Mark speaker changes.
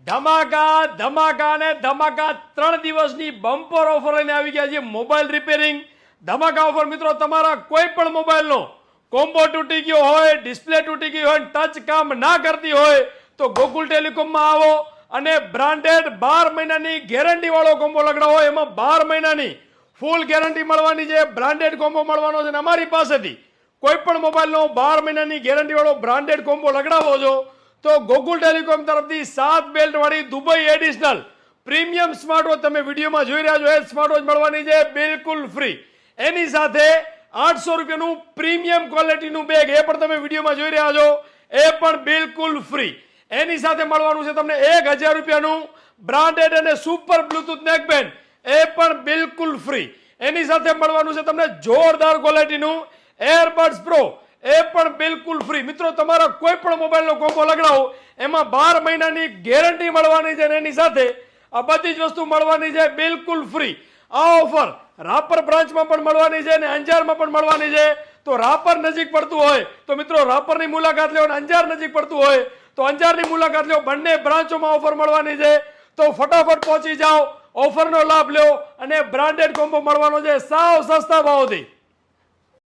Speaker 1: ધમાકા ધમાકા ને ધમાકા 3 દિવસની bumper offer લઈને આવી ગયા છે મોબાઈલ રિપેરિંગ ધમાકા ઓફર મિત્રો તમારા કોઈ પણ મોબાઈલનો કોમ્બો તૂટી ગયો હોય ડિસ્પ્લે તૂટી ગઈ હોય ટચ કામ ના કરતી હોય તો ગોકુલ ટેલિકોમમાં આવો અને બ્રાન્ડેડ 12 મહિનાની ગેરંટી વાળો કોમ્બો લગાડો એમાં 12 મહિનાની ફૂલ ગેરંટી મળવાની છે બ્રાન્ડેડ કોમ્બો મળવાનો છે અને અમારી પાસેથી કોઈ પણ મોબાઈલનો 12 મહિનાની ગેરંટી વાળો બ્રાન્ડેડ કોમ્બો લગાડો છો તો ગોકુલ ટેલિકોમ તરફથી 7 બેલ્ટ વાળી Dubai additional premium smart watch તમે વિડીયોમાં જોઈ રહ્યા છો એ સ્માર્ટ વોચ મળવાની છે બિલકુલ ફ્રી એની સાથે 800 રૂપિયાનું પ્રીમિયમ ક્વોલિટીનું બેગ એ પણ તમે વિડીયોમાં જોઈ રહ્યા છો એ પણ બિલકુલ ફ્રી એની સાથે મળવાનું છે તમને 1000 રૂપિયાનું બ્રાન્ડેડ અને સુપર બ્લૂટૂથ નેકબેન્ડ એ પણ બિલકુલ ફ્રી એની સાથે મળવાનું છે તમને જોરદાર ક્વોલિટીનું એરબડ્સ પ્રો એ પણ બિલકુલ ફ્રી મિત્રો તમારા કોઈ પણ મોબાઈલનો કોમ્બો લગાડો એમાં 12 મહિનાની ગેરંટી મળવાની છે અને એની સાથે આ બધી જ વસ્તુ મળવાની છે બિલકુલ ફ્રી આ ઓફર રાપર બ્રાન્ચમાં પણ મળવાની છે અને અંજારમાં પણ મળવાની છે તો રાપર નજીક પડતું હોય તો મિત્રો રાપરની મુલાકાત લો અને અંજાર નજીક પડતું હોય તો અંજારની મુલાકાત લો બંને બ્રાન્ચોમાં ઓફર મળવાની છે તો ફટાફટ પહોંચી જાઓ ઓફરનો લાભ લો અને બ્રાન્ડેડ કોમ્બો મળવાનો છે સાવ સસ્તા ભાવથી